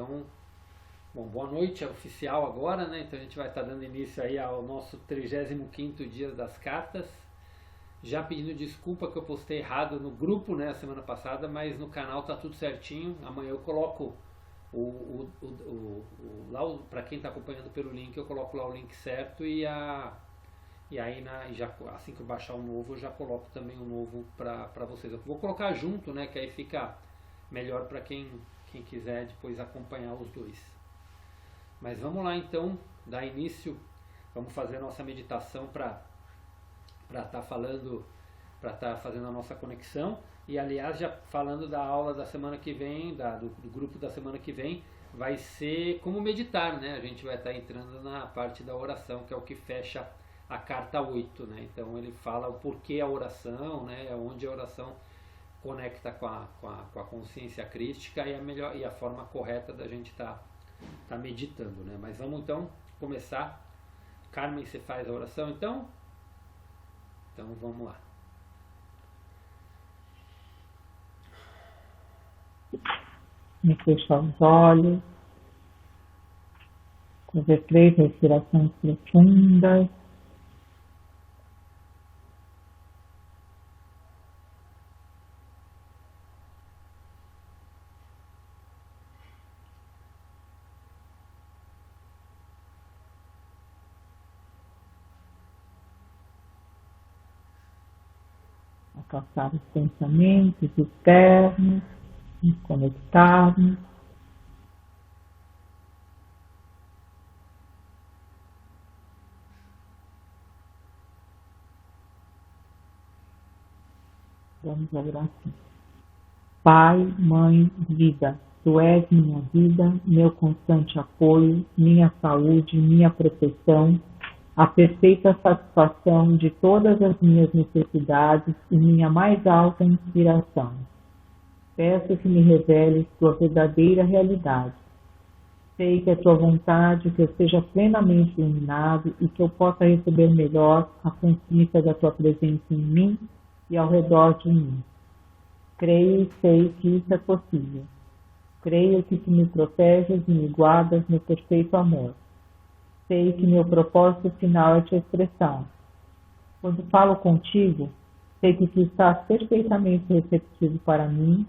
Então, bom, boa noite, é oficial agora, né? Então a gente vai estar dando início aí ao nosso 35º dia das cartas. Já pedindo desculpa que eu postei errado no grupo, né, a semana passada, mas no canal tá tudo certinho. Amanhã eu coloco lá para quem está acompanhando pelo link, eu coloco lá o link certo e aí assim que eu baixar o novo, eu já coloco também o novo para vocês. Eu vou colocar junto, né, que aí fica melhor para quem quiser depois acompanhar os dois. Mas vamos lá então, dar início, vamos fazer a nossa meditação para estar falando, para estar fazendo a nossa conexão. E aliás, já falando da aula da semana que vem, do grupo da semana que vem, vai ser como meditar, né? A gente vai estar entrando na parte da oração, que é o que fecha a carta 8, né? Então ele fala o porquê a oração, né? Onde a oração conecta com a consciência crística e a forma correta da gente estar meditando, né? Mas vamos então começar. Carmen, você faz a oração então? Então vamos lá. Me fechar os olhos, fazer 3 respirações profundas. Afastar os pensamentos externos, nos conectarmos. Vamos orar assim. Pai, Mãe, Vida, Tu és minha vida, meu constante apoio, minha saúde, minha proteção, a perfeita satisfação de todas as minhas necessidades e minha mais alta inspiração. Peço que me reveles Tua verdadeira realidade. Sei que é Tua vontade que eu seja plenamente iluminado e que eu possa receber melhor a consciência da Tua presença em mim e ao redor de mim. Creio e sei que isso é possível. Creio que Tu me proteges e me guardas no perfeito amor. Sei que meu propósito final é Te expressar. Quando falo contigo, sei que Tu estás perfeitamente receptivo para mim,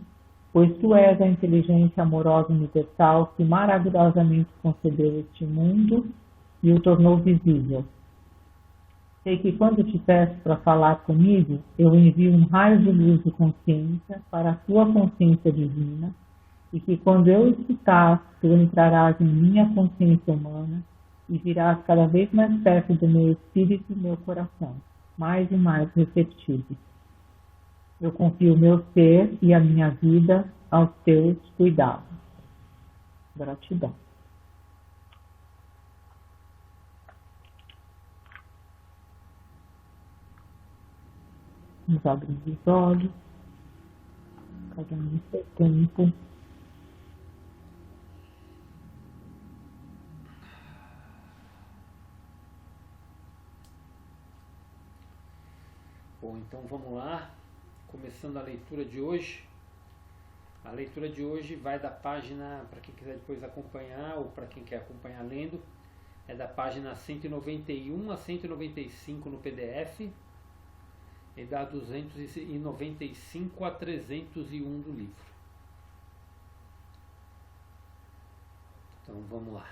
pois Tu és a inteligência amorosa universal que maravilhosamente concebeu este mundo e o tornou visível. Sei que quando Te peço para falar comigo, eu envio um raio de luz de consciência para a Tua consciência divina, e que quando eu escutar, Tu entrarás em minha consciência humana e virás cada vez mais perto do meu espírito e meu coração, mais e mais receptivo. Eu confio o meu ser e a minha vida aos Teus cuidados. Gratidão. Vamos abrir os olhos, cada um no seu tempo. Bom, então vamos lá, começando a leitura de hoje. A leitura de hoje vai da página, para quem quiser depois acompanhar, ou para quem quer acompanhar lendo, é da página 191 a 195 no PDF, e da 295 a 301 do livro. Então vamos lá.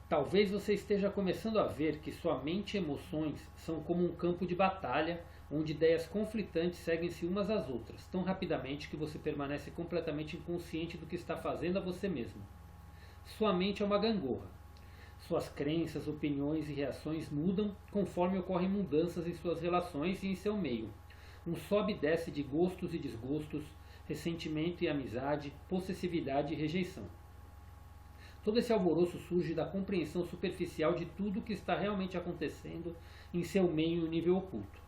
Talvez você esteja começando a ver que sua mente e emoções são como um campo de batalha, onde ideias conflitantes seguem-se umas às outras, tão rapidamente que você permanece completamente inconsciente do que está fazendo a você mesmo. Sua mente é uma gangorra. Suas crenças, opiniões e reações mudam conforme ocorrem mudanças em suas relações e em seu meio. Um sobe e desce de gostos e desgostos, ressentimento e amizade, possessividade e rejeição. Todo esse alvoroço surge da compreensão superficial de tudo o que está realmente acontecendo em seu meio e nível oculto.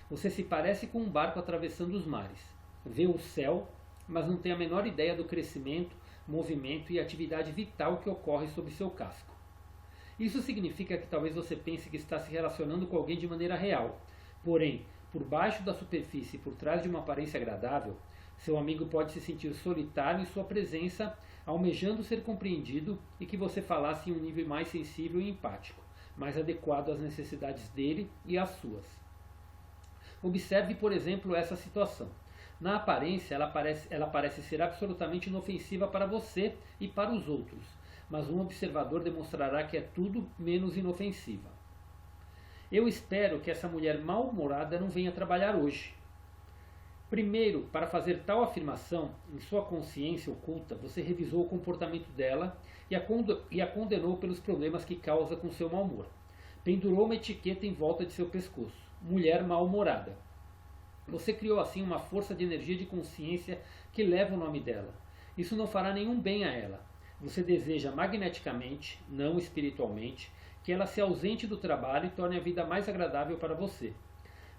Você se parece com um barco atravessando os mares. Vê o céu, mas não tem a menor ideia do crescimento, movimento e atividade vital que ocorre sob seu casco. Isso significa que talvez você pense que está se relacionando com alguém de maneira real. Porém, por baixo da superfície e por trás de uma aparência agradável, seu amigo pode se sentir solitário em sua presença, almejando ser compreendido e que você falasse em um nível mais sensível e empático, mais adequado às necessidades dele e às suas. Observe, por exemplo, essa situação. Na aparência, ela parece ser absolutamente inofensiva para você e para os outros, mas um observador demonstrará que é tudo menos inofensiva. Eu espero que essa mulher mal-humorada não venha trabalhar hoje. Primeiro, para fazer tal afirmação, em sua consciência oculta, você revisou o comportamento dela e a condenou pelos problemas que causa com seu mau humor. Pendurou uma etiqueta em volta de seu pescoço. Mulher mal-humorada. Você criou assim uma força de energia de consciência que leva o nome dela. Isso não fará nenhum bem a ela. Você deseja magneticamente, não espiritualmente, que ela se ausente do trabalho e torne a vida mais agradável para você.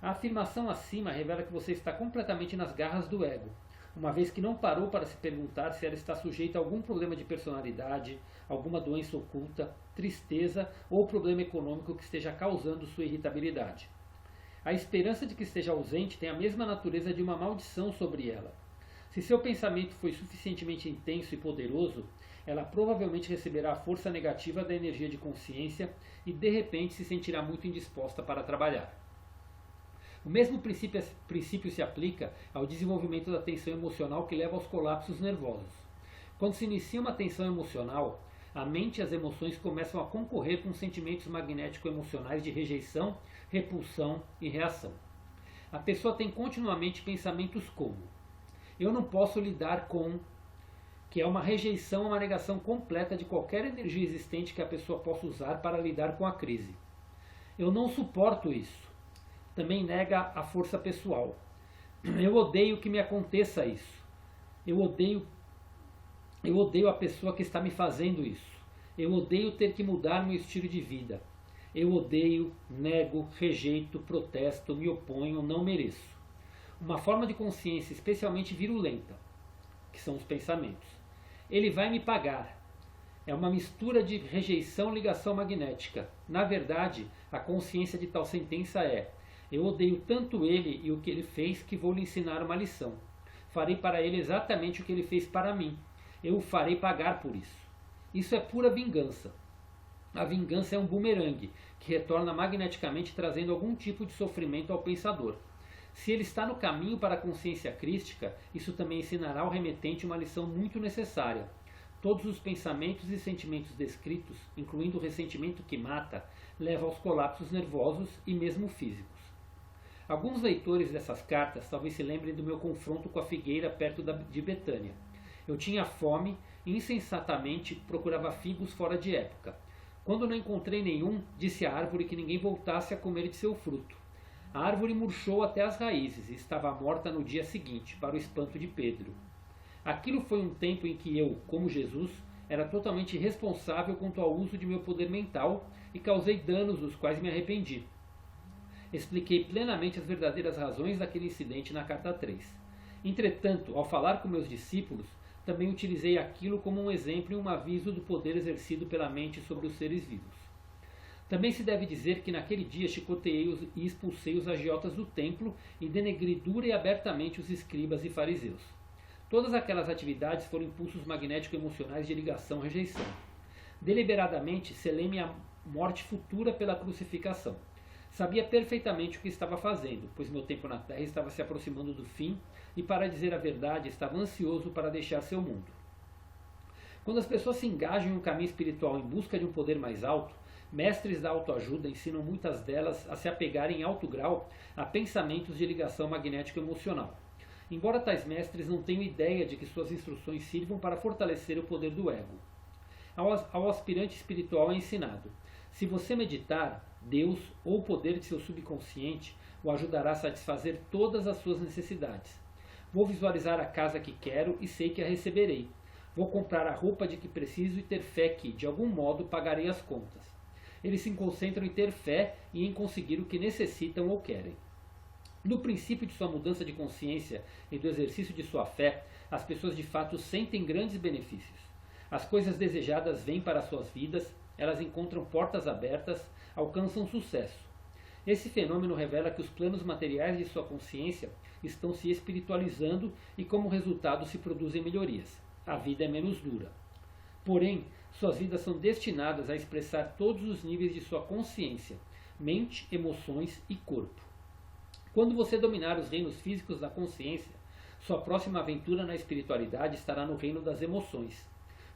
A afirmação acima revela que você está completamente nas garras do ego, uma vez que não parou para se perguntar se ela está sujeita a algum problema de personalidade, alguma doença oculta, tristeza ou problema econômico que esteja causando sua irritabilidade. A esperança de que esteja ausente tem a mesma natureza de uma maldição sobre ela. Se seu pensamento foi suficientemente intenso e poderoso, ela provavelmente receberá a força negativa da energia de consciência e de repente se sentirá muito indisposta para trabalhar. O mesmo princípio se aplica ao desenvolvimento da tensão emocional que leva aos colapsos nervosos. Quando se inicia uma tensão emocional, a mente e as emoções começam a concorrer com sentimentos magnético-emocionais de rejeição, repulsão e reação. A pessoa tem continuamente pensamentos como: eu não posso lidar com, que é uma rejeição, uma negação completa de qualquer energia existente que a pessoa possa usar para lidar com a crise. Eu não suporto isso. Também nega a força pessoal. Eu odeio que me aconteça isso. Eu odeio a pessoa que está me fazendo isso. Eu odeio ter que mudar meu estilo de vida. Eu odeio, nego, rejeito, protesto, me oponho, não mereço. Uma forma de consciência especialmente virulenta, que são os pensamentos. Ele vai me pagar. É uma mistura de rejeição e ligação magnética. Na verdade, a consciência de tal sentença é: eu odeio tanto ele e o que ele fez que vou lhe ensinar uma lição. Farei para ele exatamente o que ele fez para mim. Eu o farei pagar por isso. Isso é pura vingança. A vingança é um bumerangue que retorna magneticamente trazendo algum tipo de sofrimento ao pensador. Se ele está no caminho para a consciência crística, isso também ensinará ao remetente uma lição muito necessária. Todos os pensamentos e sentimentos descritos, incluindo o ressentimento que mata, levam aos colapsos nervosos e mesmo físicos. Alguns leitores dessas cartas talvez se lembrem do meu confronto com a figueira perto de Betânia. Eu tinha fome e insensatamente procurava figos fora de época. Quando não encontrei nenhum, disse à árvore que ninguém voltasse a comer de seu fruto. A árvore murchou até as raízes e estava morta no dia seguinte, para o espanto de Pedro. Aquilo foi um tempo em que eu, como Jesus, era totalmente responsável quanto ao uso de meu poder mental e causei danos dos quais me arrependi. Expliquei plenamente as verdadeiras razões daquele incidente na carta 3. Entretanto, ao falar com meus discípulos, também utilizei aquilo como um exemplo e um aviso do poder exercido pela mente sobre os seres vivos. Também se deve dizer que naquele dia chicoteei e expulsei os agiotas do templo e denegri dura e abertamente os escribas e fariseus. Todas aquelas atividades foram impulsos magnético-emocionais de ligação-rejeição. Deliberadamente selei-me a morte futura pela crucificação. Sabia perfeitamente o que estava fazendo, pois meu tempo na Terra estava se aproximando do fim e, para dizer a verdade, estava ansioso para deixar seu mundo. Quando as pessoas se engajam em um caminho espiritual em busca de um poder mais alto, mestres da autoajuda ensinam muitas delas a se apegarem em alto grau a pensamentos de ligação magnético-emocional. Embora tais mestres não tenham ideia de que suas instruções sirvam para fortalecer o poder do ego. Ao aspirante espiritual é ensinado: se você meditar, Deus ou o poder de seu subconsciente o ajudará a satisfazer todas as suas necessidades. Vou visualizar a casa que quero e sei que a receberei. Vou comprar a roupa de que preciso e ter fé que, de algum modo, pagarei as contas. Eles se concentram em ter fé e em conseguir o que necessitam ou querem. No princípio de sua mudança de consciência e do exercício de sua fé, as pessoas de fato sentem grandes benefícios. As coisas desejadas vêm para suas vidas, elas encontram portas abertas, alcançam sucesso. Esse fenômeno revela que os planos materiais de sua consciência estão se espiritualizando e, como resultado, se produzem melhorias. A vida é menos dura. Porém, suas vidas são destinadas a expressar todos os níveis de sua consciência, mente, emoções e corpo. Quando você dominar os reinos físicos da consciência, sua próxima aventura na espiritualidade estará no reino das emoções.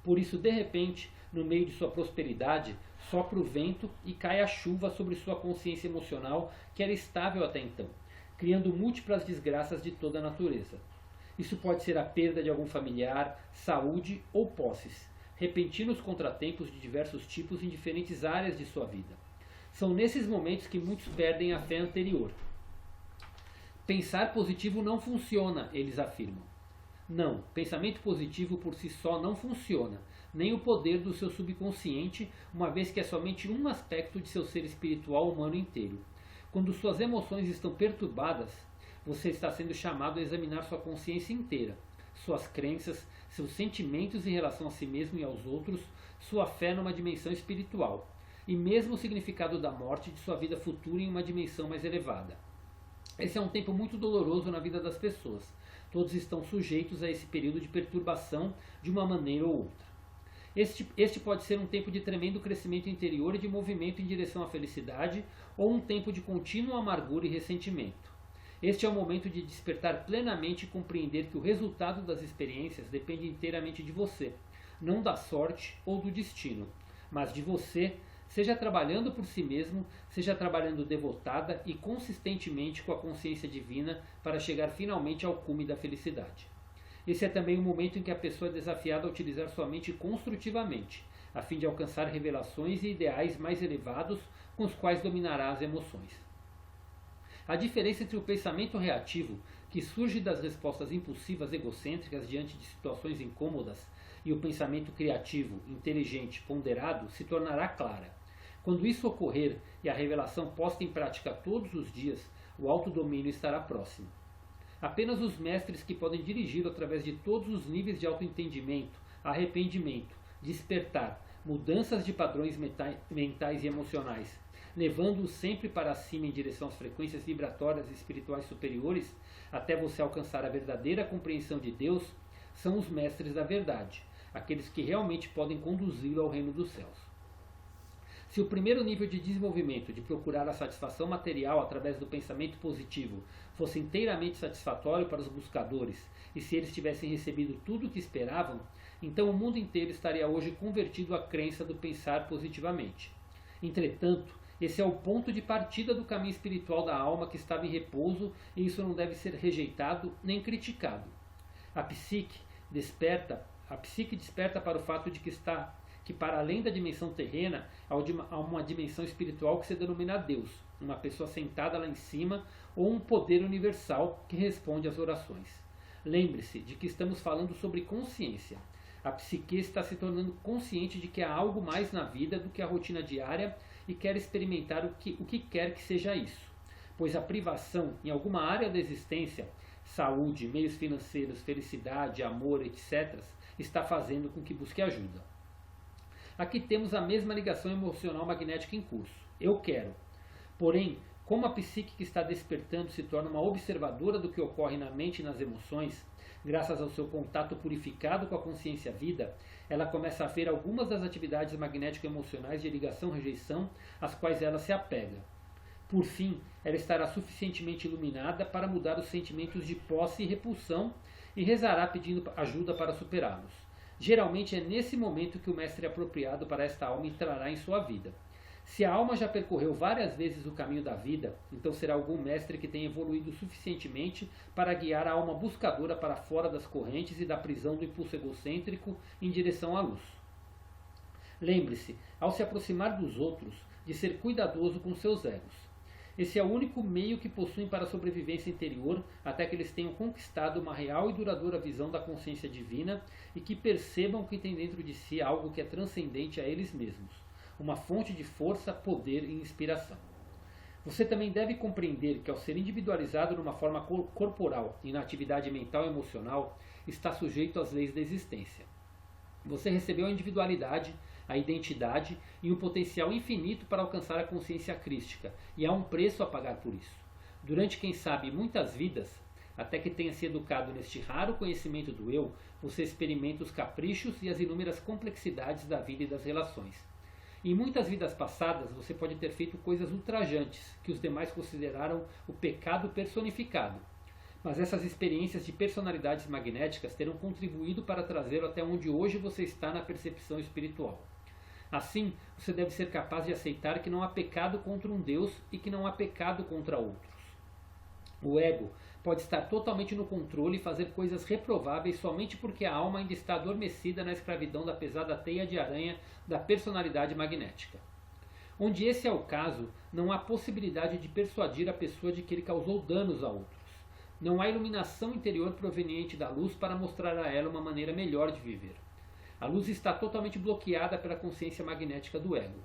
Por isso, de repente, no meio de sua prosperidade, sopra o vento e cai a chuva sobre sua consciência emocional, que era estável até então, criando múltiplas desgraças de toda a natureza. Isso pode ser a perda de algum familiar, saúde ou posses, repentinos contratempos de diversos tipos em diferentes áreas de sua vida. São nesses momentos que muitos perdem a fé anterior. Pensar positivo não funciona, eles afirmam. Não, pensamento positivo por si só não funciona, nem o poder do seu subconsciente, uma vez que é somente um aspecto de seu ser espiritual humano inteiro. Quando suas emoções estão perturbadas, você está sendo chamado a examinar sua consciência inteira, suas crenças, seus sentimentos em relação a si mesmo e aos outros, sua fé numa dimensão espiritual, e mesmo o significado da morte de sua vida futura em uma dimensão mais elevada. Esse é um tempo muito doloroso na vida das pessoas. Todos estão sujeitos a esse período de perturbação de uma maneira ou outra. Este pode ser um tempo de tremendo crescimento interior e de movimento em direção à felicidade, ou um tempo de contínua amargura e ressentimento. Este é o momento de despertar plenamente e compreender que o resultado das experiências depende inteiramente de você, não da sorte ou do destino, mas de você, seja trabalhando por si mesmo, seja trabalhando devotada e consistentemente com a consciência divina para chegar finalmente ao cume da felicidade. Esse é também o momento em que a pessoa é desafiada a utilizar sua mente construtivamente, a fim de alcançar revelações e ideais mais elevados com os quais dominará as emoções. A diferença entre o pensamento reativo, que surge das respostas impulsivas egocêntricas diante de situações incômodas, e o pensamento criativo, inteligente, ponderado, se tornará clara. Quando isso ocorrer e a revelação posta em prática todos os dias, o autodomínio estará próximo. Apenas os mestres que podem dirigi-lo através de todos os níveis de autoentendimento, arrependimento, despertar, mudanças de padrões mentais e emocionais, levando-os sempre para cima em direção às frequências vibratórias e espirituais superiores, até você alcançar a verdadeira compreensão de Deus, são os mestres da verdade, aqueles que realmente podem conduzi-lo ao reino dos céus. Se o primeiro nível de desenvolvimento de procurar a satisfação material através do pensamento positivo fosse inteiramente satisfatório para os buscadores, e se eles tivessem recebido tudo o que esperavam, então o mundo inteiro estaria hoje convertido à crença do pensar positivamente. Entretanto, esse é o ponto de partida do caminho espiritual da alma que estava em repouso, e isso não deve ser rejeitado nem criticado. A psique desperta para o fato de que para além da dimensão terrena, há uma dimensão espiritual que se denomina Deus, uma pessoa sentada lá em cima, ou um poder universal que responde às orações. Lembre-se de que estamos falando sobre consciência. A psique está se tornando consciente de que há algo mais na vida do que a rotina diária e quer experimentar o que quer que seja isso, pois a privação em alguma área da existência, saúde, meios financeiros, felicidade, amor, etc., está fazendo com que busque ajuda. Aqui temos a mesma ligação emocional magnética em curso. Eu quero. Porém, como a psique que está despertando se torna uma observadora do que ocorre na mente e nas emoções, graças ao seu contato purificado com a consciência vida, ela começa a ver algumas das atividades magnético-emocionais de ligação-rejeição às quais ela se apega. Por fim, ela estará suficientemente iluminada para mudar os sentimentos de posse e repulsão e rezará pedindo ajuda para superá-los. Geralmente é nesse momento que o mestre apropriado para esta alma entrará em sua vida. Se a alma já percorreu várias vezes o caminho da vida, então será algum mestre que tenha evoluído suficientemente para guiar a alma buscadora para fora das correntes e da prisão do impulso egocêntrico em direção à luz. Lembre-se, ao se aproximar dos outros, de ser cuidadoso com seus egos. Esse é o único meio que possuem para a sobrevivência interior até que eles tenham conquistado uma real e duradoura visão da consciência divina e que percebam que tem dentro de si algo que é transcendente a eles mesmos, uma fonte de força, poder e inspiração. Você também deve compreender que ao ser individualizado numa forma corporal e na atividade mental e emocional, está sujeito às leis da existência. Você recebeu a individualidade a identidade e um potencial infinito para alcançar a consciência crística, e há um preço a pagar por isso. Durante, quem sabe, muitas vidas, até que tenha se educado neste raro conhecimento do eu, você experimenta os caprichos e as inúmeras complexidades da vida e das relações. Em muitas vidas passadas, você pode ter feito coisas ultrajantes, que os demais consideraram o pecado personificado. Mas essas experiências de personalidades magnéticas terão contribuído para trazê-lo até onde hoje você está na percepção espiritual. Assim, você deve ser capaz de aceitar que não há pecado contra um Deus e que não há pecado contra outros. O ego pode estar totalmente no controle e fazer coisas reprováveis somente porque a alma ainda está adormecida na escravidão da pesada teia de aranha da personalidade magnética. Onde esse é o caso, não há possibilidade de persuadir a pessoa de que ele causou danos a outros. Não há iluminação interior proveniente da luz para mostrar a ela uma maneira melhor de viver. A luz está totalmente bloqueada pela consciência magnética do ego.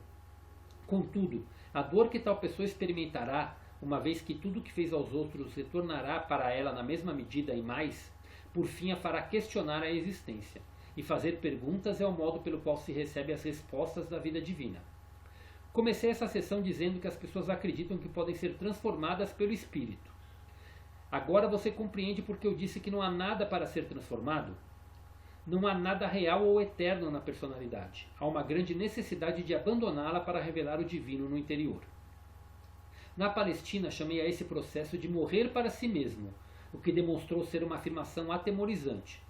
Contudo, a dor que tal pessoa experimentará, uma vez que tudo que fez aos outros retornará para ela na mesma medida e mais, por fim a fará questionar a existência. E fazer perguntas é o modo pelo qual se recebe as respostas da vida divina. Comecei essa sessão dizendo que as pessoas acreditam que podem ser transformadas pelo Espírito. Agora você compreende porque eu disse que não há nada para ser transformado? Não há nada real ou eterno na personalidade. Há uma grande necessidade de abandoná-la para revelar o divino no interior. Na Palestina, chamei a esse processo de morrer para si mesmo, o que demonstrou ser uma afirmação atemorizante.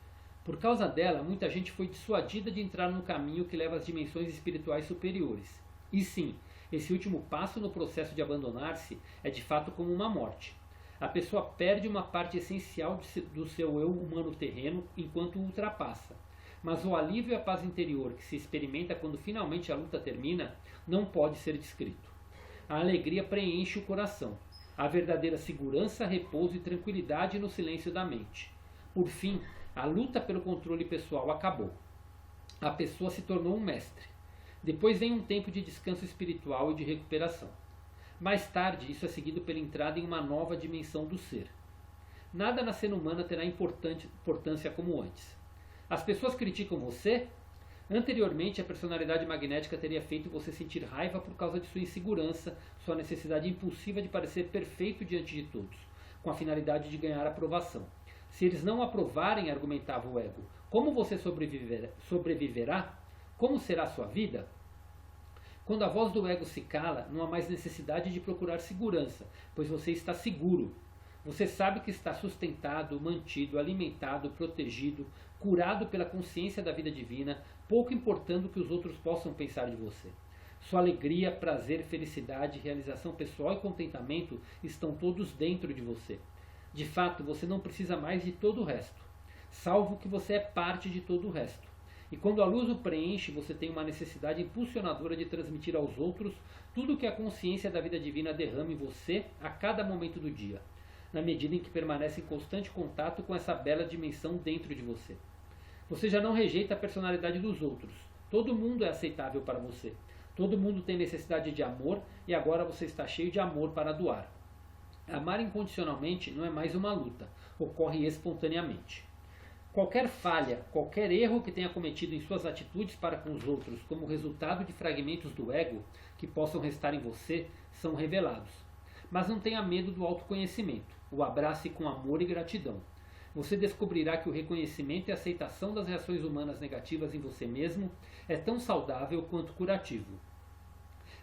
Por causa dela, muita gente foi dissuadida de entrar no caminho que leva às dimensões espirituais superiores. E sim, esse último passo no processo de abandonar-se é de fato como uma morte. A pessoa perde uma parte essencial do seu eu humano terreno enquanto o ultrapassa. Mas o alívio e a paz interior que se experimenta quando finalmente a luta termina não pode ser descrito. A alegria preenche o coração. Há verdadeira segurança, repouso e tranquilidade no silêncio da mente. Por fim, a luta pelo controle pessoal acabou. A pessoa se tornou um mestre. Depois vem um tempo de descanso espiritual e de recuperação. Mais tarde, isso é seguido pela entrada em uma nova dimensão do ser. Nada na cena humana terá importância como antes. As pessoas criticam você? Anteriormente, a personalidade magnética teria feito você sentir raiva por causa de sua insegurança, sua necessidade impulsiva de parecer perfeito diante de todos, com a finalidade de ganhar aprovação. Se eles não aprovarem, argumentava o ego, como você sobreviverá? Como será a sua vida? Quando a voz do ego se cala, não há mais necessidade de procurar segurança, pois você está seguro. Você sabe que está sustentado, mantido, alimentado, protegido, curado pela consciência da vida divina, pouco importando o que os outros possam pensar de você. Sua alegria, prazer, felicidade, realização pessoal e contentamento estão todos dentro de você. De fato, você não precisa mais de todo o resto, salvo que você é parte de todo o resto. E quando a luz o preenche, você tem uma necessidade impulsionadora de transmitir aos outros tudo o que a consciência da vida divina derrama em você a cada momento do dia, na medida em que permanece em constante contato com essa bela dimensão dentro de você. Você já não rejeita a personalidade dos outros. Todo mundo é aceitável para você. Todo mundo tem necessidade de amor e agora você está cheio de amor para doar. Amar incondicionalmente não é mais uma luta, ocorre espontaneamente. Qualquer falha, qualquer erro que tenha cometido em suas atitudes para com os outros como resultado de fragmentos do ego que possam restar em você, são revelados. Mas não tenha medo do autoconhecimento. O abrace com amor e gratidão. Você descobrirá que o reconhecimento e a aceitação das reações humanas negativas em você mesmo é tão saudável quanto curativo.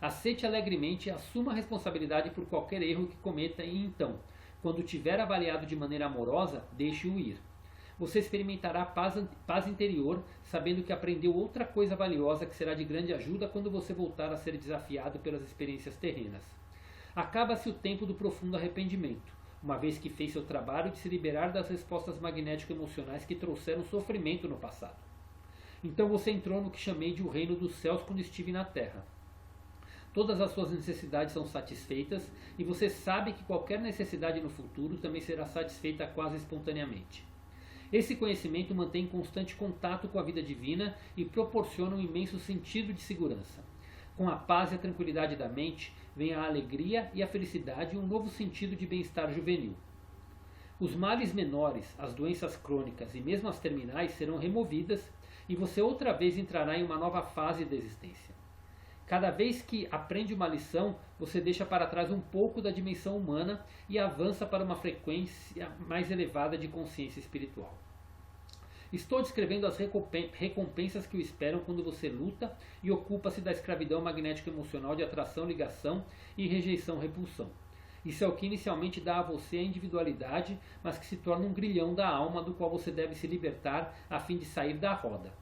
Aceite alegremente e assuma a responsabilidade por qualquer erro que cometa e então, quando tiver avaliado de maneira amorosa, deixe-o ir. Você experimentará paz interior, sabendo que aprendeu outra coisa valiosa que será de grande ajuda quando você voltar a ser desafiado pelas experiências terrenas. Acaba-se o tempo do profundo arrependimento, uma vez que fez seu trabalho de se liberar das respostas magnético-emocionais que trouxeram sofrimento no passado. Então você entrou no que chamei de o reino dos céus quando estive na terra. Todas as suas necessidades são satisfeitas e você sabe que qualquer necessidade no futuro também será satisfeita quase espontaneamente. Esse conhecimento mantém constante contato com a vida divina e proporciona um imenso sentido de segurança. Com a paz e a tranquilidade da mente, vem a alegria e a felicidade e um novo sentido de bem-estar juvenil. Os males menores, as doenças crônicas e mesmo as terminais serão removidas e você outra vez entrará em uma nova fase da existência. Cada vez que aprende uma lição, você deixa para trás um pouco da dimensão humana e avança para uma frequência mais elevada de consciência espiritual. Estou descrevendo as recompensas que o esperam quando você luta e ocupa-se da escravidão magnético-emocional de atração, ligação e rejeição-repulsão. Isso é o que inicialmente dá a você a individualidade, mas que se torna um grilhão da alma do qual você deve se libertar a fim de sair da roda.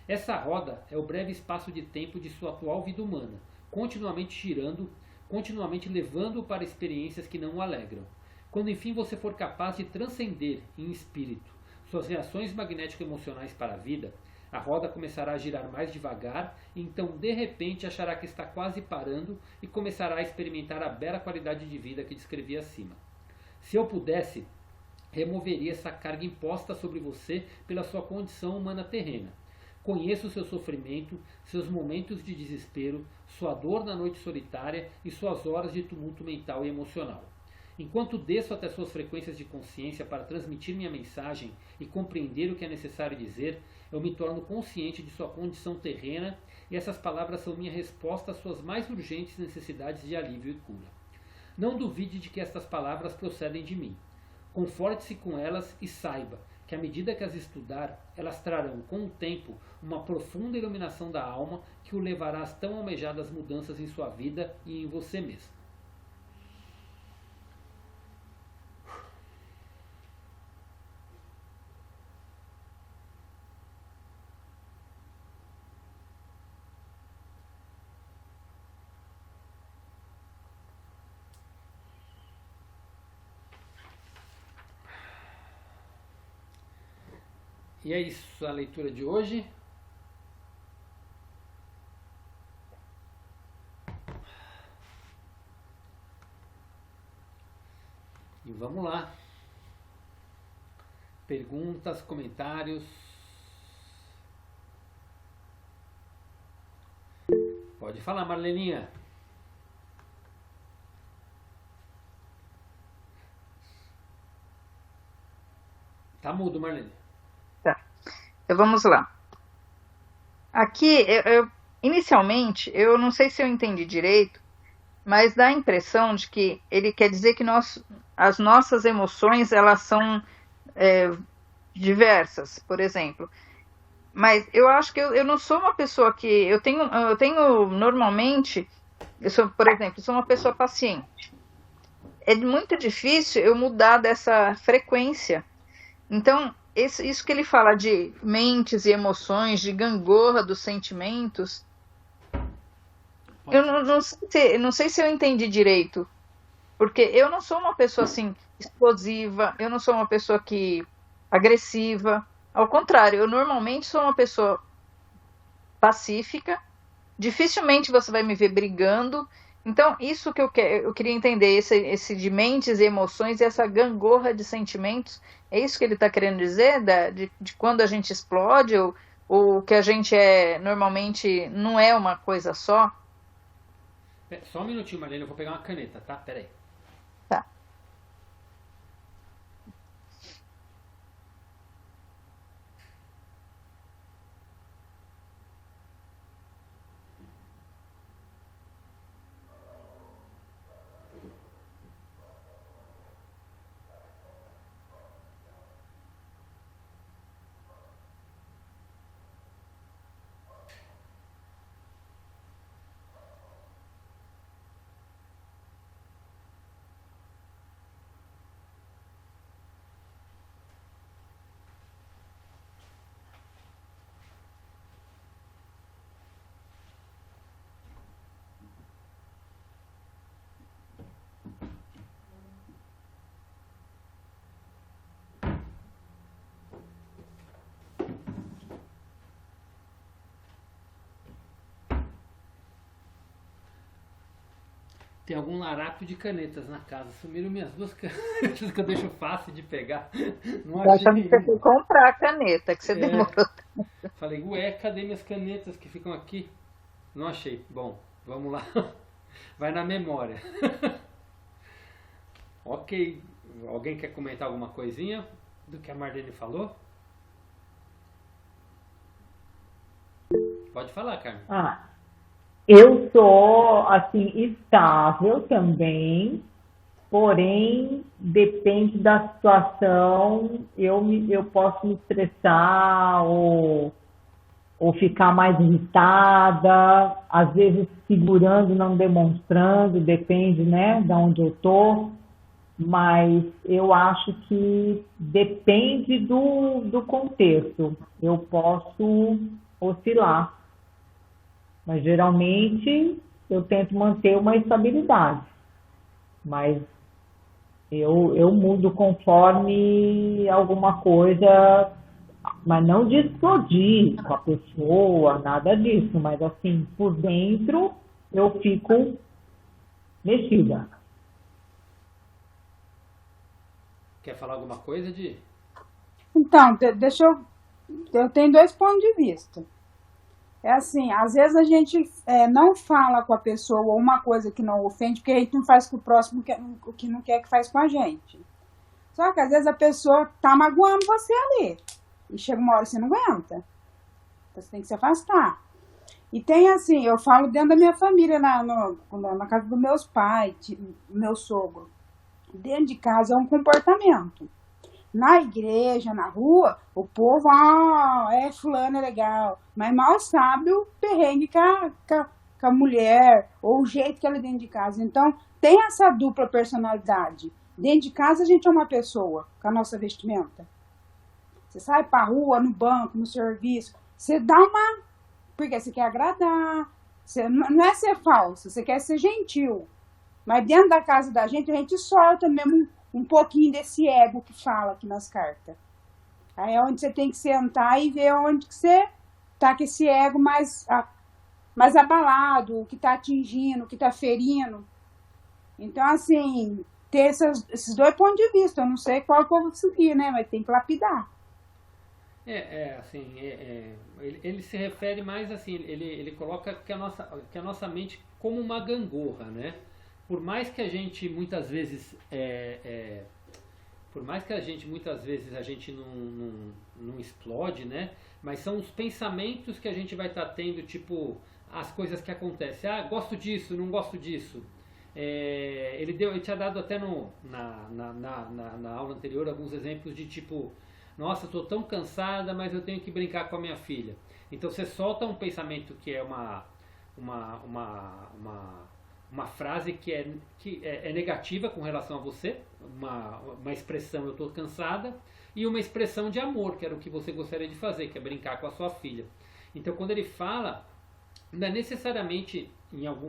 Essa roda é o breve espaço de tempo de sua atual vida humana, continuamente girando, continuamente levando-o para experiências que não o alegram. Quando enfim você for capaz de transcender em espírito suas reações magnético-emocionais para a vida, a roda começará a girar mais devagar e então de repente achará que está quase parando e começará a experimentar a bela qualidade de vida que descrevi acima. Se eu pudesse, removeria essa carga imposta sobre você pela sua condição humana terrena. Conheço o seu sofrimento, seus momentos de desespero, sua dor na noite solitária e suas horas de tumulto mental e emocional. Enquanto desço até suas frequências de consciência para transmitir minha mensagem e compreender o que é necessário dizer, eu me torno consciente de sua condição terrena e essas palavras são minha resposta às suas mais urgentes necessidades de alívio e cura. Não duvide de que estas palavras procedem de mim. Conforte-se com elas e saiba que à medida que as estudar, elas trarão, com o tempo, uma profunda iluminação da alma que o levará às tão almejadas mudanças em sua vida e em você mesmo. E é isso a leitura de hoje. E vamos lá. Perguntas, comentários. Pode falar, Marleninha. Tá mudo, Marlene. Então vamos lá. Aqui, inicialmente, eu não sei se eu entendi direito, mas dá a impressão de que ele quer dizer que as nossas emoções elas são diversas, por exemplo. Mas eu acho que eu não sou uma pessoa que... Eu tenho normalmente... por exemplo, eu sou uma pessoa paciente. É muito difícil eu mudar dessa frequência. Então, isso que ele fala de mentes e emoções, de gangorra dos sentimentos, eu não sei se eu entendi direito. Porque eu não sou uma pessoa assim explosiva, eu não sou uma pessoa agressiva. Ao contrário, eu normalmente sou uma pessoa pacífica. Dificilmente você vai me ver brigando. Então, isso que eu queria entender, esse de mentes e emoções e essa gangorra de sentimentos, é isso que ele está querendo dizer? De quando a gente explode, ou que a gente normalmente não é uma coisa só? Só um minutinho, Marlene, eu vou pegar uma caneta, tá? Pera aí. Tá. Tem algum larápio de canetas na casa. Sumiram minhas duas canetas que eu deixo fácil de pegar. Não achei Você tem que comprar a caneta, que você demorou. Falei, ué, cadê minhas canetas que ficam aqui? Não achei. Bom, vamos lá. Vai na memória. Ok. Alguém quer comentar alguma coisinha do que a Marlene falou? Pode falar, Carmen. Eu sou, assim, estável também, porém, depende da situação, eu posso me estressar ou ficar mais irritada, às vezes segurando, não demonstrando, depende, né, de onde eu tô, mas eu acho que depende do contexto. Eu posso oscilar, mas geralmente eu tento manter uma estabilidade, mas eu mudo conforme alguma coisa, mas não de explodir com a pessoa, nada disso, mas assim, por dentro eu fico mexida. Quer falar alguma coisa, Di? Então, eu tenho dois pontos de vista. É assim, às vezes a gente não fala com a pessoa uma coisa que não ofende, porque a gente não faz com o próximo o que não quer que faz com a gente. Só que às vezes a pessoa tá magoando você ali. E chega uma hora que você não aguenta. Então você tem que se afastar. E tem assim, eu falo dentro da minha família, na casa dos meus pais, do meu sogro. Dentro de casa é um comportamento. Na igreja, na rua, o povo, fulano é legal. Mas mal sabe o perrengue com a mulher, ou o jeito que ela é dentro de casa. Então, tem essa dupla personalidade. Dentro de casa, a gente é uma pessoa, com a nossa vestimenta. Você sai pra rua, no banco, no serviço, você dá uma... Porque você quer agradar. Não é ser falso, você quer ser gentil. Mas dentro da casa da gente, a gente solta mesmo um pouquinho desse ego que fala aqui nas cartas. Aí é onde você tem que sentar e ver onde que você tá com esse ego mais abalado, o que tá atingindo, o que tá ferindo. Então, assim, ter esses dois pontos de vista. Eu não sei qual que eu vou seguir, né? Mas tem que lapidar. Ele se refere mais assim, ele coloca que a nossa mente como uma gangorra, né? Por mais que a gente muitas vezes a gente não explode, né? Mas são os pensamentos que a gente vai estar tendo, tipo, as coisas que acontecem. Gosto disso, não gosto disso. Ele tinha dado até na aula anterior alguns exemplos de tipo, nossa, estou tão cansada, mas eu tenho que brincar com a minha filha. Então você solta um pensamento que é uma frase que é negativa com relação a você, uma expressão eu estou cansada, e uma expressão de amor, que era o que você gostaria de fazer, que é brincar com a sua filha. Então quando ele fala, não é necessariamente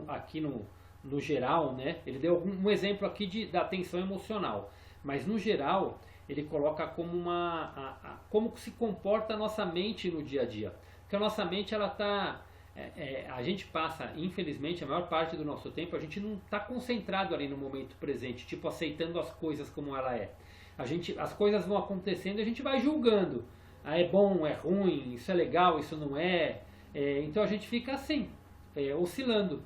aqui no geral, né? Ele deu um exemplo aqui da tensão emocional, mas no geral ele coloca como como se comporta a nossa mente no dia a dia. Porque a nossa mente, ela está... a gente passa, infelizmente, a maior parte do nosso tempo, a gente não está concentrado ali no momento presente, tipo, aceitando as coisas como ela é. As coisas vão acontecendo e a gente vai julgando. É bom, é ruim, isso é legal, isso não é. Então a gente fica assim, oscilando.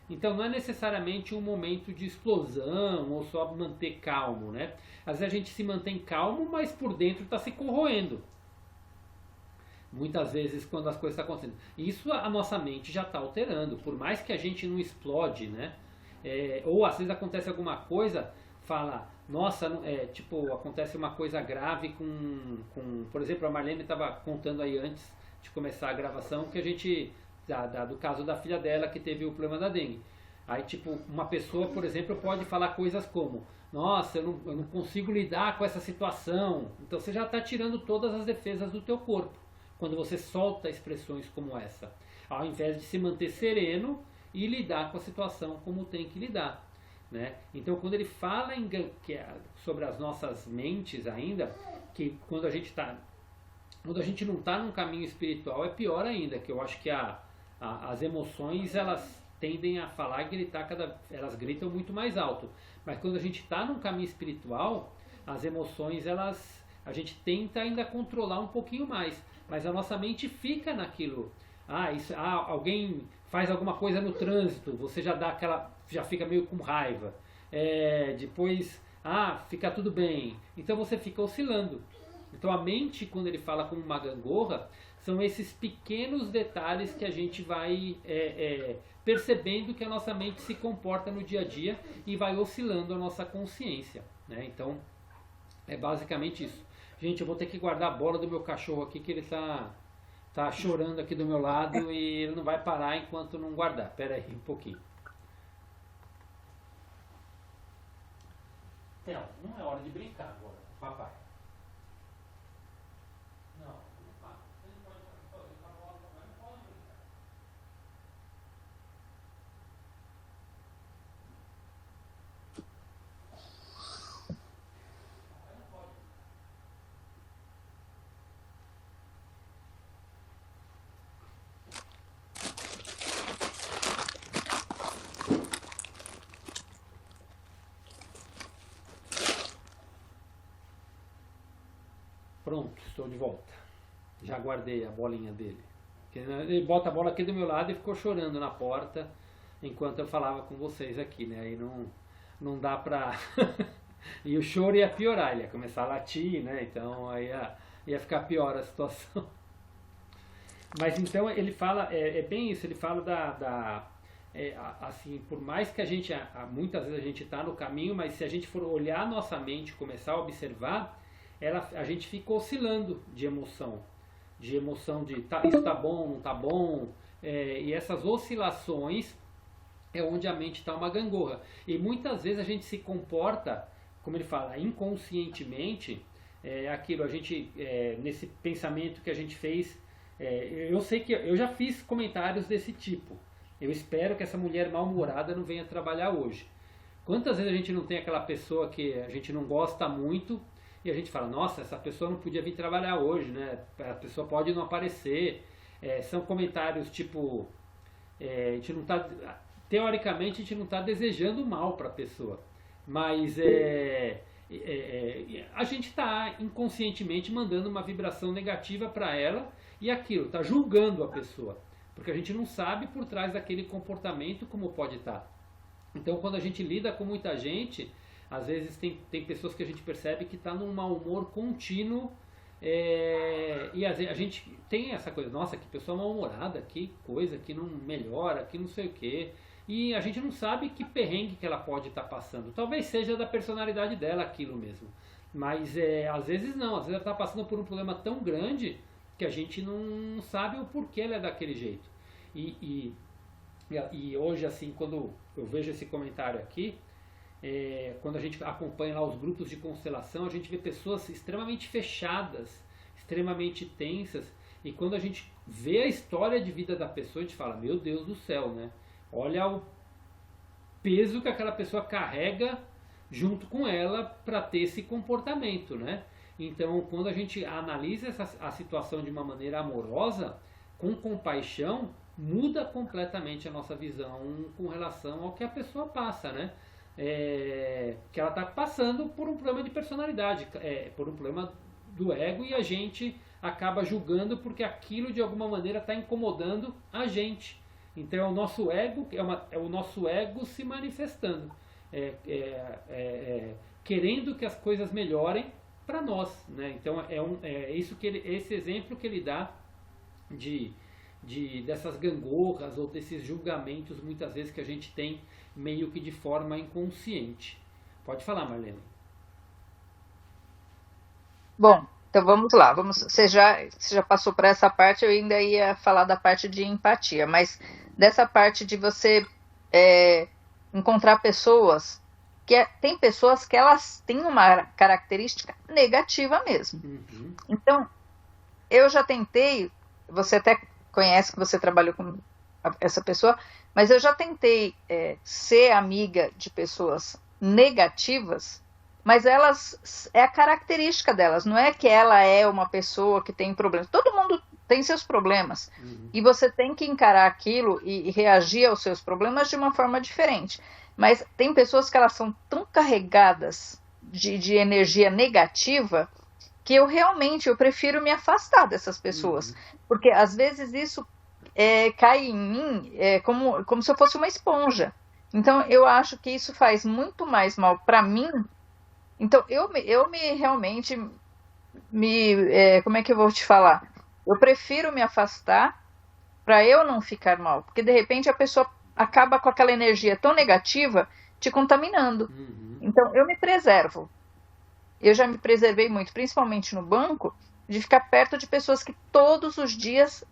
Então não é necessariamente um momento de explosão ou só manter calmo, né? Às vezes a gente se mantém calmo, mas por dentro está se corroendo. Muitas vezes quando as coisas estão acontecendo. Isso a nossa mente já está alterando. Por mais que a gente não explode, né? Ou às vezes acontece alguma coisa, fala, nossa, tipo, acontece uma coisa grave por exemplo, a Marlene estava contando aí antes de começar a gravação que a gente... do caso da filha dela que teve o problema da dengue. Aí, tipo, uma pessoa, por exemplo, pode falar coisas como, nossa, eu não consigo lidar com essa situação. Então você já está tirando todas as defesas do teu corpo quando você solta expressões como essa, ao invés de se manter sereno e lidar com a situação como tem que lidar, né? Então quando ele fala sobre as nossas mentes ainda, que quando a gente não está num caminho espiritual é pior ainda, que eu acho que as emoções, elas tendem a falar e gritar, elas gritam muito mais alto. Mas quando a gente está num caminho espiritual, as emoções, a gente tenta ainda controlar um pouquinho mais. Mas a nossa mente fica naquilo. Alguém faz alguma coisa no trânsito, você já fica meio com raiva. Depois, fica tudo bem. Então você fica oscilando. Então a mente, quando ele fala como uma gangorra, são esses pequenos detalhes que a gente vai percebendo que a nossa mente se comporta no dia a dia e vai oscilando a nossa consciência, né? Então, é basicamente isso. Gente, eu vou ter que guardar a bola do meu cachorro aqui, que ele tá chorando aqui do meu lado e ele não vai parar enquanto não guardar. Pera aí um pouquinho. Theo, não é hora de brincar agora, papai. Não, ele pode fazer a bola, mas não pode brincar. Pronto, estou de volta. Já guardei a bolinha dele. Ele bota a bola aqui do meu lado e ficou chorando na porta enquanto eu falava com vocês aqui, né? Aí não dá pra... E o choro ia piorar, ele ia começar a latir, né? Então aí ia ficar pior a situação. Mas então ele fala, é bem isso, ele fala assim, por mais que a gente, muitas vezes a gente está no caminho, mas se a gente for olhar a nossa mente, começar a observar, a gente fica oscilando de emoção de isso tá bom, não tá bom, e essas oscilações é onde a mente está uma gangorra. E muitas vezes a gente se comporta, como ele fala, inconscientemente, aquilo, a gente, nesse pensamento que a gente fez, eu sei que eu já fiz comentários desse tipo. Eu espero que essa mulher mal-humorada não venha trabalhar hoje. Quantas vezes a gente não tem aquela pessoa que a gente não gosta muito e a gente fala, nossa, essa pessoa não podia vir trabalhar hoje, né? A pessoa pode não aparecer. São comentários tipo, a gente não tá, teoricamente a gente não está desejando mal para a pessoa, mas a gente está inconscientemente mandando uma vibração negativa para ela e aquilo, está julgando a pessoa, porque a gente não sabe por trás daquele comportamento como pode estar. Então, quando a gente lida com muita gente, às vezes tem pessoas que a gente percebe que está num mau humor contínuo, e a gente tem essa coisa, nossa, que pessoa mal-humorada, que coisa, que não melhora, que não sei o quê. E a gente não sabe que perrengue que ela pode estar passando. Talvez seja da personalidade dela aquilo mesmo. Mas às vezes não, às vezes ela está passando por um problema tão grande que a gente não sabe o porquê ela é daquele jeito. E hoje, assim, quando eu vejo esse comentário aqui, quando a gente acompanha lá os grupos de constelação, a gente vê pessoas extremamente fechadas, extremamente tensas, e quando a gente vê a história de vida da pessoa, a gente fala, meu Deus do céu, né? Olha o peso que aquela pessoa carrega junto com ela para ter esse comportamento, né? Então, quando a gente analisa a situação de uma maneira amorosa, com compaixão, muda completamente a nossa visão com relação ao que a pessoa passa, né? Que ela está passando por um problema de personalidade, por um problema do ego, e a gente acaba julgando porque aquilo de alguma maneira está incomodando a gente. Então é o nosso ego, é o nosso ego se manifestando, querendo que as coisas melhorem para nós, né? Então isso esse exemplo que ele dá dessas gangorras ou desses julgamentos muitas vezes que a gente tem meio que de forma inconsciente. Pode falar, Marlene. Bom, então vamos lá. Você já passou por essa parte, eu ainda ia falar da parte de empatia, mas dessa parte de você encontrar pessoas tem pessoas que elas têm uma característica negativa mesmo. Uhum. Então, eu já tentei, você até conhece que você trabalhou com essa pessoa, mas eu já tentei ser amiga de pessoas negativas, mas é a característica delas, não é que ela é uma pessoa que tem problemas. Todo mundo tem seus problemas, e você tem que encarar aquilo e reagir aos seus problemas de uma forma diferente. Mas tem pessoas que elas são tão carregadas de energia negativa que eu prefiro me afastar dessas pessoas, porque às vezes isso cai em mim como se eu fosse uma esponja. Então eu acho que isso faz muito mais mal para mim. Então eu realmente como é que eu vou te falar? Eu prefiro me afastar para eu não ficar mal, porque de repente a pessoa acaba com aquela energia tão negativa te contaminando. Então eu me preservo. Eu já me preservei muito, principalmente no banco, de ficar perto de pessoas que todos os dias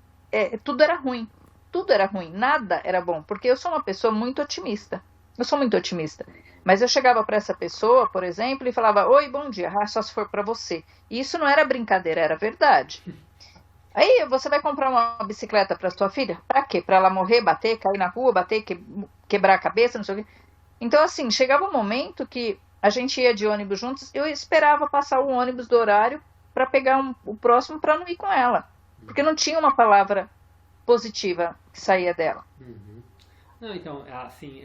tudo era ruim. Tudo era ruim, nada era bom, porque eu sou uma pessoa muito otimista. Eu sou muito otimista. Mas eu chegava para essa pessoa, por exemplo, e falava: oi, bom dia, só se for para você. E isso não era brincadeira, era verdade. Aí você vai comprar uma bicicleta para sua filha? Para quê? Para ela morrer, bater, cair na rua, bater, quebrar a cabeça, não sei o quê. Então, assim, chegava um momento que a gente ia de ônibus juntos, eu esperava passar o ônibus do horário para pegar o próximo para não ir com ela. Porque não tinha uma palavra positiva que saía dela. Não, então, assim,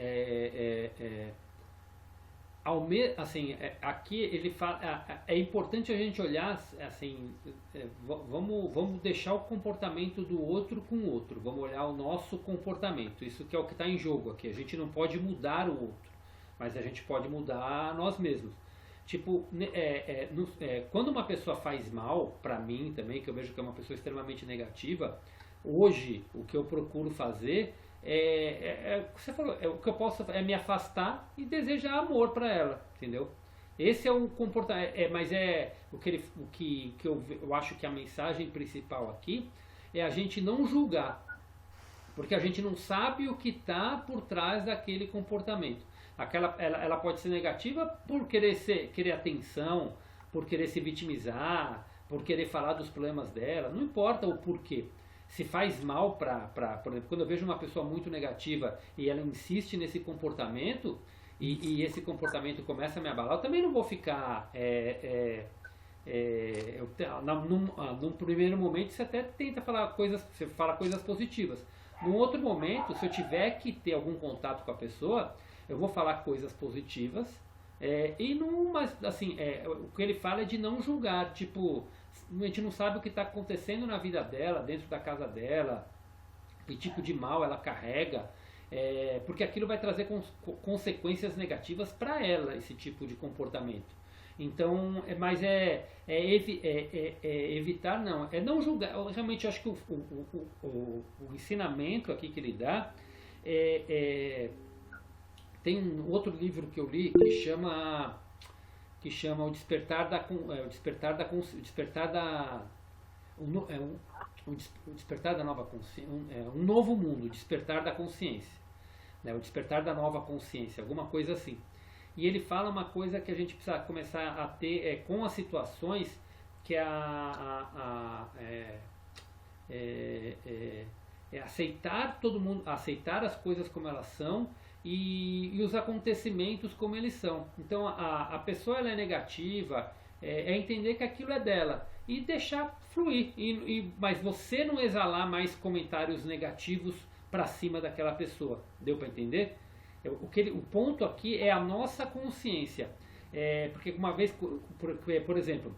aqui ele fala, é importante a gente olhar, assim, vamos deixar o comportamento do outro com o outro, vamos olhar o nosso comportamento, isso que é o que está em jogo aqui. A gente não pode mudar o outro, mas a gente pode mudar nós mesmos. Tipo, quando uma pessoa faz mal, pra mim também, que eu vejo que é uma pessoa extremamente negativa, hoje o que eu procuro fazer o que você falou, o que eu posso é me afastar e desejar amor para ela, entendeu? Esse é o comportamento, mas o que eu acho que a mensagem principal aqui é a gente não julgar, porque a gente não sabe o que está por trás daquele comportamento. Ela pode ser negativa por querer atenção, por querer se vitimizar, por querer falar dos problemas dela, não importa o porquê. Se faz mal por exemplo, quando eu vejo uma pessoa muito negativa e ela insiste nesse comportamento e esse comportamento começa a me abalar, eu também não vou ficar num primeiro momento você até tenta você fala coisas positivas. Num outro momento, se eu tiver que ter algum contato com a pessoa, eu vou falar coisas positivas mas assim, o que ele fala é de não julgar, tipo, a gente não sabe o que está acontecendo na vida dela, dentro da casa dela, que tipo de mal ela carrega, porque aquilo vai trazer consequências negativas para ela, esse tipo de comportamento. Então, mas evitar, não, é não julgar. Eu realmente acho que o ensinamento aqui que ele dá tem um outro livro que eu li que chama o despertar da nova consciência, um novo mundo, o despertar da consciência, né? O despertar da nova consciência, alguma coisa assim. E ele fala uma coisa que a gente precisa começar a ter com as situações, que é aceitar todo mundo, aceitar as coisas como elas são e os acontecimentos como eles são. Então a pessoa ela é negativa, entender que aquilo é dela e deixar fluir, mas você não exalar mais comentários negativos para cima daquela pessoa. Deu para entender? O ponto aqui é a nossa consciência, porque uma vez, por exemplo,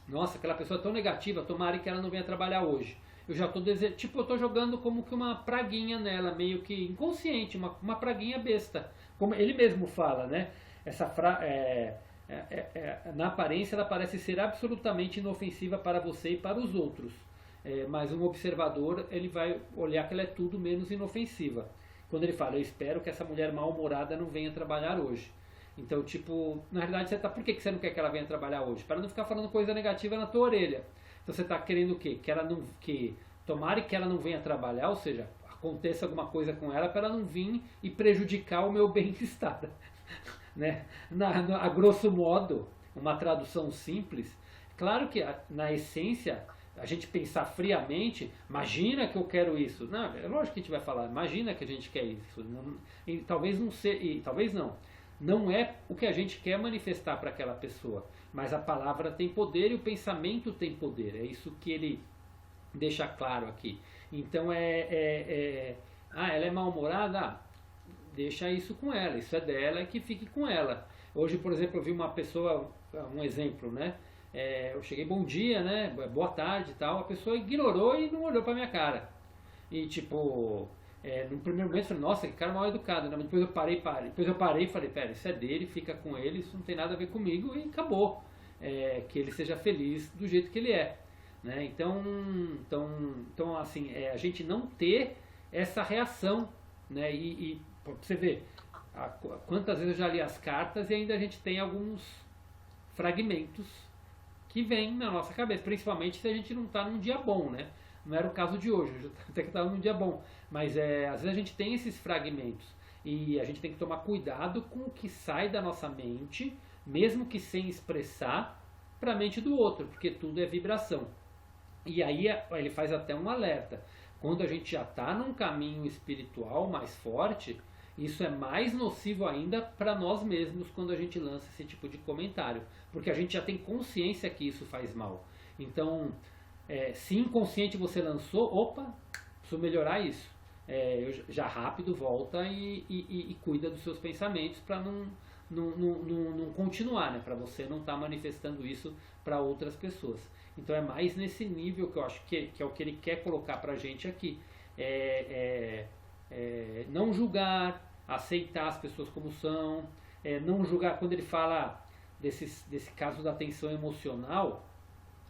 nossa, aquela pessoa é tão negativa, tomara que ela não venha trabalhar hoje. Eu já estou eu tô jogando como que uma praguinha nela, meio que inconsciente, uma praguinha besta. Como ele mesmo fala, né? Na aparência ela parece ser absolutamente inofensiva para você e para os outros. Mas um observador, ele vai olhar que ela é tudo menos inofensiva. Quando ele fala, eu espero que essa mulher mal-humorada não venha trabalhar hoje. Então, tipo, na realidade, por que você não quer que ela venha trabalhar hoje? Para não ficar falando coisa negativa na tua orelha. Então você está querendo o quê? Tomara que ela não venha trabalhar, ou seja, aconteça alguma coisa com ela para ela não vir e prejudicar o meu bem-estar. Né? A grosso modo, uma tradução simples, claro que na essência, a gente pensar friamente, imagina que eu quero isso. Não, é lógico que a gente vai falar, imagina que a gente quer isso. E talvez não seja, talvez não. Não é o que a gente quer manifestar para aquela pessoa, mas a palavra tem poder e o pensamento tem poder. É isso que ele deixa claro aqui. Então ela é mal-humorada? Deixa isso com ela, isso é dela e que fique com ela. Hoje, por exemplo, eu vi uma pessoa, um exemplo, né? Eu cheguei, bom dia, né? Boa tarde e tal. A pessoa ignorou e não olhou pra minha cara. E tipo, no primeiro momento eu falei, nossa, que cara mal educado, né? Mas depois eu parei e falei, pera, isso é dele, fica com ele, isso não tem nada a ver comigo e acabou. Que ele seja feliz do jeito que ele é. né? Então assim, a gente não ter essa reação, né? E pra você ver, quantas vezes eu já li as cartas e ainda a gente tem alguns fragmentos que vêm na nossa cabeça, principalmente se a gente não está num dia bom, né? Não era o caso de hoje, eu até que estava num dia bom, mas às vezes a gente tem esses fragmentos e a gente tem que tomar cuidado com o que sai da nossa mente, mesmo que sem expressar, para a mente do outro, porque tudo é vibração. E aí ele faz até um alerta. Quando a gente já está num caminho espiritual mais forte, isso é mais nocivo ainda para nós mesmos quando a gente lança esse tipo de comentário, porque a gente já tem consciência que isso faz mal. Então, se inconsciente você lançou, opa, preciso melhorar isso. Já rápido volta e cuida dos seus pensamentos para não continuar, né? Para você não estar manifestando isso para outras pessoas. Então é mais nesse nível que eu acho que é o que ele quer colocar para a gente aqui. Não julgar, aceitar as pessoas como são, não julgar. Quando ele fala desse caso da tensão emocional,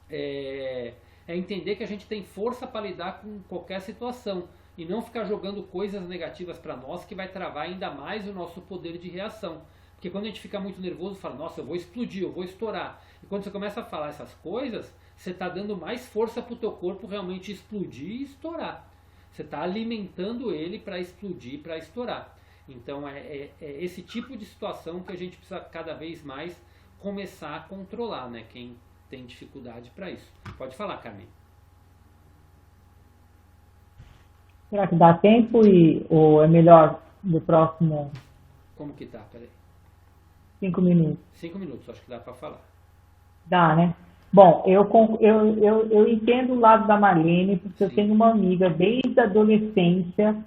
é entender que a gente tem força para lidar com qualquer situação e não ficar jogando coisas negativas para nós que vai travar ainda mais o nosso poder de reação. Porque quando a gente fica muito nervoso, fala, nossa, eu vou explodir, eu vou estourar. E quando você começa a falar essas coisas, você está dando mais força para o teu corpo realmente explodir e estourar. Você está alimentando ele para explodir, para estourar. Então é esse tipo de situação que a gente precisa cada vez mais começar a controlar, né? Quem tem dificuldade para isso. Pode falar, Carmen. Será que dá tempo ou é melhor no próximo Como que tá? Peraí. 5 minutos? 5 minutos, acho que dá para falar. Dá, né? Bom, eu entendo o lado da Marlene, porque eu tenho uma amiga desde a adolescência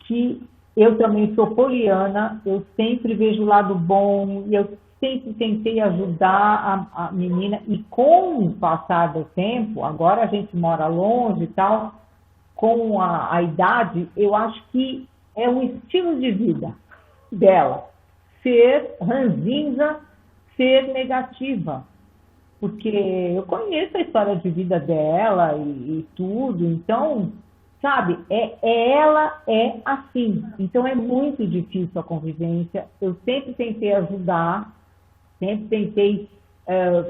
que eu também sou poliana, eu sempre vejo o lado bom, e eu sempre tentei ajudar a menina, e com o passar do tempo, agora a gente mora longe e tal, com a idade, eu acho que é um estilo de vida dela, ser ranzinza, ser negativa. Porque eu conheço a história de vida dela e tudo, então, sabe, ela é assim. Então é muito difícil a convivência. Eu sempre tentei ajudar, sempre tentei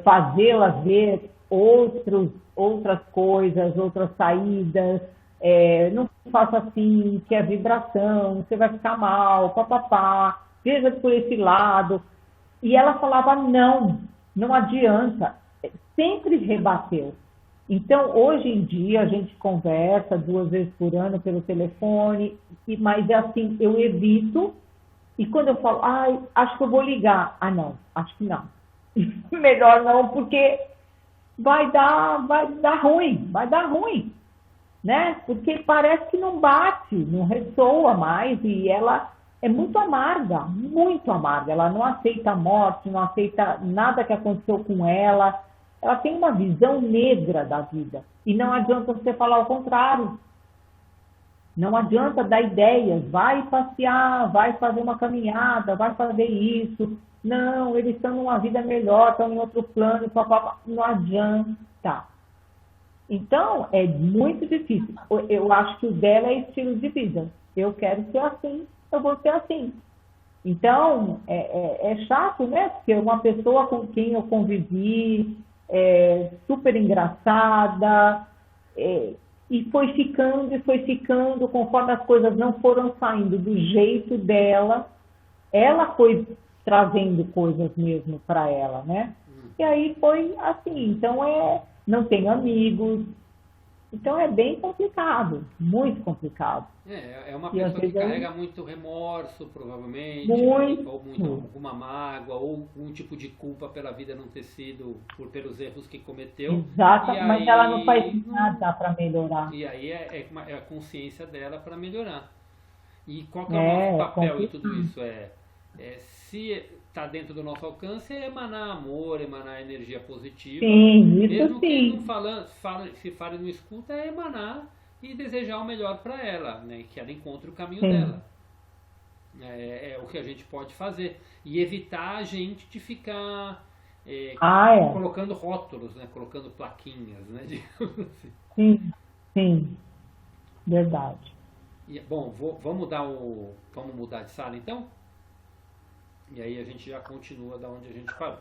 fazê-la ver outras coisas, outras saídas. Não faça assim, que é vibração, você vai ficar mal, papapá, veja por esse lado. E ela falava, não adianta. Sempre rebateu. Então, hoje em dia, a gente conversa 2 vezes por ano pelo telefone, mas é assim, eu evito, e quando eu falo, acho que eu vou ligar. Não, acho que não. Melhor não, porque vai dar ruim, né? Porque parece que não bate, não ressoa mais, e ela é muito amarga, ela não aceita a morte, não aceita nada que aconteceu com ela tem uma visão negra da vida. E não adianta você falar o contrário. Não adianta dar ideias. Vai passear, vai fazer uma caminhada, vai fazer isso. Não, eles estão numa vida melhor, estão em outro plano. Não adianta. Então, é muito difícil. Eu acho que o dela é estilo de vida. Eu quero ser assim, eu vou ser assim. Então, é chato, né? Porque uma pessoa com quem eu convivi, super engraçada, e foi ficando, conforme as coisas não foram saindo do jeito dela, ela foi trazendo coisas mesmo para ela, né? E aí foi assim, então não tem amigos, então é bem complicado, muito complicado. É uma pessoa que carrega muito remorso, provavelmente, muito. Ou alguma mágoa, ou um tipo de culpa pela vida não ter sido pelos erros que cometeu. Exato, mas ela não faz nada para melhorar. E aí é a consciência dela para melhorar. E qual que é o nosso papel em tudo isso? Se está dentro do nosso alcance, é emanar amor, emanar energia positiva. Sim, isso mesmo sim. que se fale no escuta, é emanar e desejar o melhor para ela, né? Que ela encontre o caminho dela. É o que a gente pode fazer. E evitar a gente de ficar colocando rótulos, né? Colocando plaquinhas, né? digamos assim. Sim, verdade. Bom, vamos mudar de sala então? E aí a gente já continua da onde a gente parou.